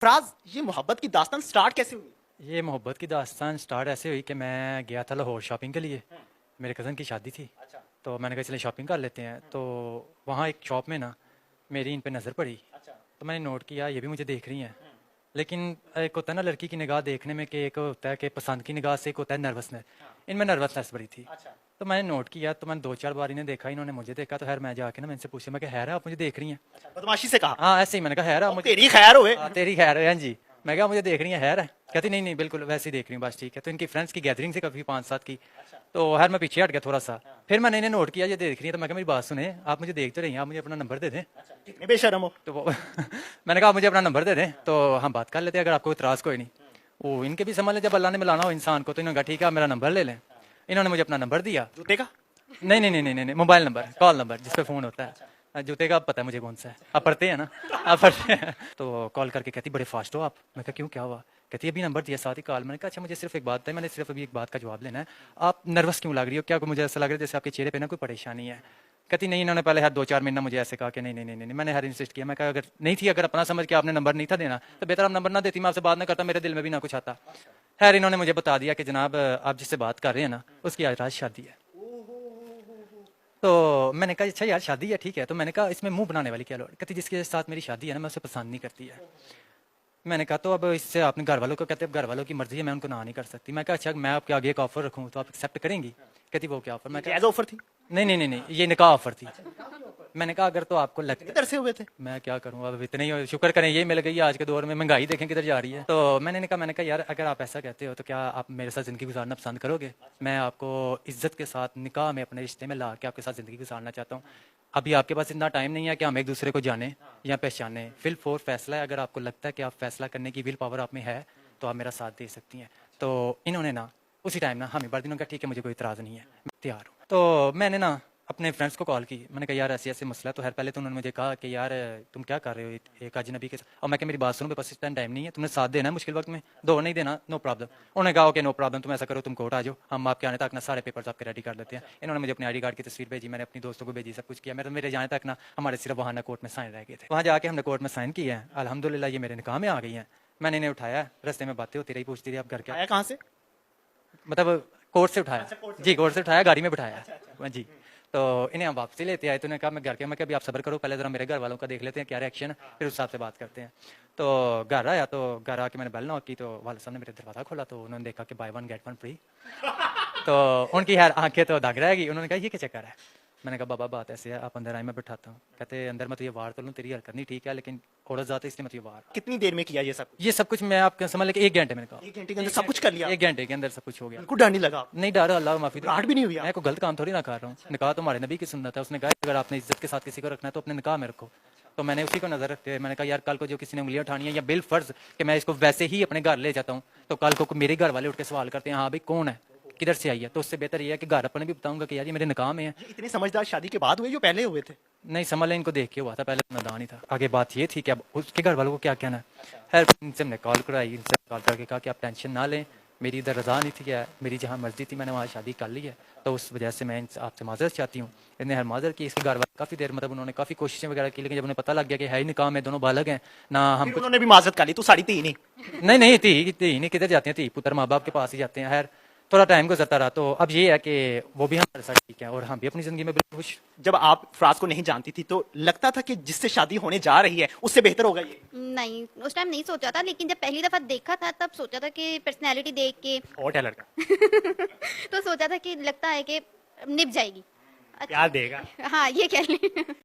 फराज, ये मोहब्बत की दास्तान स्टार्ट कैसे हुई? ये मोहब्बत की दास्तान स्टार्ट ऐसे हुई कि मैं गया था लाहौर शॉपिंग के लिए। मेरे कज़न की शादी थी, अच्छा। तो मैंने कहा चले शॉपिंग कर लेते हैं। तो वहाँ एक शॉप में ना मेरी इन पे नज़र पड़ी। अच्छा। तो मैंने नोट किया ये भी मुझे देख रही हैं। लेकिन एक होता है ना लड़की की निगाह देखने में, कि एक होता है कि पसंद की निगाह से, एक होता है नर्वसनेस। इनमें नर्वसनेस बड़ी थी। अच्छा। तो मैंने नोट किया, तो मैंने दो चार बार इन्हें देखा, इन्होंने मुझे देखा। तो खैर मैं जाके ना मैं इनसे पूछा, मैं कि खैर है आप मुझे देख रही हैं? अच्छा, बदमाशी से कहा। हाँ ऐसे ही मैंने कहा खैर है आप और मुझे। तेरी खैर होए। हाँ तेरी खैर है। हाँ जी। मैं कहा मुझे देख रही है खैर है? कहती नहीं नहीं बिल्कुल वैसे ही देख रही हूँ बस ठीक है। तो इनकी फ्रेंड्स की गैदरिंग से कभी 5-7 की। तो खैर मैं पीछे हट गया थोड़ा सा। फिर मैंने इन्हें नोट किया ये देख रही है। तो मैं कहा मेरी बात सुने, आप मुझे देखते रहिए, आप मुझे अपना नंबर दे दें। कितने बेशरम हो। तो वो मैंने कहा आप मुझे अपना नंबर दे दें तो हम बात कर लेते हैं, अगर आपको इतराज़ कोई नहीं। वो इनके भी समझ लें, जब अल्लाह ने मिलाना हो इंसान को, तो इन्होंने कहा ठीक है आप मेरा नंबर ले लें। इन्होंने मुझे अपना नंबर दिया। जूते का? नहीं नहीं नहीं नहीं नहीं, मोबाइल नंबर, कॉल नंबर जिस पे फ़ोन होता है। जूते का आप पता है मुझे कौन सा है, आप पढ़ते हैं ना? आप पढ़ते हैं। तो कॉल करके कहती बड़े फास्ट हो आप। मैं कहा क्यों क्या हुआ? कहती अभी नंबर दिया साथ ही कॉल। मैंने कहा अच्छा मुझे सिर्फ एक बात है, मैंने सिर्फ अभी एक बात का जवाब लेना है। आप नर्वस क्यों लग रही हो? क्या मुझे ऐसा लग रहा है जैसे आपके चेहरे पे ना कोई परेशानी है? कहती नहीं, इन्होंने पहले हर 2-4 महीना मुझे ऐसे कहा कि नहीं नहीं नहीं नहीं। मैंने हर इंसिस्ट किया। मैं कहा अगर नहीं थी, अगर अपना समझ के आपने नंबर नहीं था देना, तो बेहतर आप नंबर ना देती, मैं आपसे बात ना करता, मेरे दिल में भी ना कुछ आता। खैर इन्होंने मुझे बता दिया कि जनाब आप जिससे बात कर रहे हैं ना उसकी आज रात शादी है। तो मैंने कहा अच्छा यार शादी है ठीक है। तो मैंने कहा इसमें मुंह बनाने वाली क्या लोड़? कहती जिसके साथ मेरी शादी है ना मैं उसे पसंद नहीं करती है। मैंने कहा तो अब इससे आपने घर वालों को, कहते अब घर वालों की मर्जी है, मैं उनको ना नहीं कर सकती। मैं कहा अच्छा मैं आपके आगे एक ऑफर रखूँ तो आप एक्सेप्ट करेंगी? कहती वो क्या ऑफर? मैं कहा एज ऑफर थी? नहीं नहीं नहीं नहीं, ये निकाह ऑफर थी। मैंने कहा अगर तो आपको लगता किधर से हुए थे? मैं क्या करूँ, अब इतने ही शुक्र करें ये मिल गई है। आज के दौर में महंगाई देखें किधर जा रही है। तो मैंने कहा यार अगर आप ऐसा कहते हो तो क्या आप मेरे साथ ज़िंदगी गुजारना पसंद करोगे? मैं आपको इज्जत के साथ निकाह में अपने रिश्ते में ला के आपके साथ ज़िंदगी गुजारना चाहता हूँ। अभी आपके पास इतना टाइम नहीं है कि हम एक दूसरे को जाने या पहचाने। फिल फोर फैसला है, अगर आपको लगता है कि आप फैसला करने की विल पावर आप में है तो आप मेरा साथ दे सकती हैं। तो इन्होंने ना उसी टाइम ना हमें भर दिनों का ठीक है मुझे कोई इतराज़ नहीं है, मैं तैयार हूँ। तो मैंने ना अपने फ्रेंड्स को कॉल की। मैंने कहा यार ऐसे ऐसे मसला है। तो हर पहले तो उन्होंने मुझे कहा कि यार तुम क्या कर रहे हो एक अजनबी के साथ? और मैं क्या मेरी बात सुनो, मेरे पास इस टाइम नहीं है, तुमने साथ देना है मुश्किल वक्त में, दो नहीं देना नो प्रॉब्लम। उन्होंने कहा ओके नो प्रॉब्लम, तुम ऐसा करो तुम कोर्ट आ जाओ, हम आपके आने तक ना सारे पेपर्स आपके रेडी कर देते हैं। इन्होंने मुझे अपने आई डी कार्ड की तस्वीर भेजी, मैंने अपनी दोस्तों को भेजी, सब कुछ किया। मेरे जाने तक ना हमारे सिर्फ वहाँ ना कोर्ट में साइन रह गए थे। वहाँ जाके हमने कोर्ट में साइन किए हैं, अल्हम्दुलिल्लाह ये मेरे निकाह में आ गई हैं। मैंने इन्हें उठाया, रास्ते में बातें होती रही, पूछती रही आप घर क्या, आया कहाँ से? मतलब कोर्ट से उठाया। कोर्ट से जी कोर्ट से उठाया, गाड़ी में बिठाया। जी। तो इन्हें हम वापसी लेते आए। तो उन्होंने कहा मैं घर के, मैं अभी आप सब्र करो, पहले जरा मेरे घर वालों का देख लेते हैं क्या रिएक्शन है, फिर उस हिसाब से बात करते हैं। तो घर आया, तो घर आके मैंने बेल नॉक की, तो वाले साहब ने मेरे दरवाज़ा खोला। तो उन्होंने देखा कि by one get one free. तो उनकी यार आंखें तो दग रहेगी। उन्होंने कहा ये क्या चक्कर है? मैंने कहा बाबा बात ऐसे है, आप अंदर आए मैं बैठाता हूँ। कहते अंदर मैं तो ये वार तो लूँ, तेरी हरकत नहीं ठीक है, लेकिन औरत जाते इसलिए मैं तो ये वार। कितनी देर में किया ये सब? ये सब कुछ मैं आपको समझ लेके 1 घंटे मैंने कहा। 1 घंटे के अंदर सब कुछ कर लिया? 1 घंटे के अंदर सब कुछ हो गया। बिल्कुल डर नहीं लगा? नहीं डर, अल्लाह माफी दे। घबराहट भी नहीं हुई? मैं कोई गलत काम थोड़ी ना कर रहा हूँ। निकाह तो हमारे नबी की सुन्नत है। उसने कहा अगर आपने इज्जत के साथ किसी को रखना है तो अपने निकाह में रखो। तो मैंने उसी को नजर रखते हुए मैंने कहा यार कल को जो किसी ने उंगलियां उठानी है, या बिल फर्ज कि मैं इसको वैसे ही अपने घर ले जाता हूँ, तो कल को मेरे घर वाले उठ के सवाल करते हैं हाँ भाई कौन है, किधर से आई है, तो उससे बेहतर ये है कि घर अपने भी बताऊंगा कि यार ये मेरे निकाह में है। ये इतने समझदार शादी के बाद हुए जो पहले हुए थे? नहीं समझ लें, इनको देख के हुआ था, पहले तो नादान ही था। आगे बात ये थी कि अब उसके घर वालों को क्या कहना है। खैर इनसे हमने कॉल कराई, इनसे कॉल करके कहा कि आप टेंशन ना लें, मेरी इधर रजा नहीं थी, क्या मेरी जहाँ मर्जी थी मैंने वहाँ शादी कर ली है, तो उस वजह से मैं आपसे माजरत चाहती हूँ। इन्हें हर माजर की। इसके घर वाले काफ़ी देर मतलब उन्होंने काफ़ी कोशिशें वगैरह की, लेकिन जब उन्हें पता लग गया कि है ही निकाह में, दोनों बालग हैं ना, हम फिर उन्होंने भी माजरत कर ली, तू साड़ी थी नहीं? नहीं नहीं थी नहीं, किधर जाते हैं, थी पुत्र माँ बाप के पास ही जाते हैं। खैर थोड़ा टाइम गुजरता रहा, तो अब ये है कि वो भी हमारे साथ ठीक है और हम भी अपनी ज़िंदगी में बिल्कुल खुश। जब आप फराज को नहीं जानती थी तो लगता था कि जिससे शादी होने जा रही है उससे बेहतर होगा ये? नहीं उस टाइम नहीं सोचा था, लेकिन जब पहली दफा देखा था तब सोचा था कि पर्सनैलिटी देख के और क्या लड़का तो सोचा था कि लगता है कि निभ जाएगी। प्यार देगा? हाँ ये कह लें।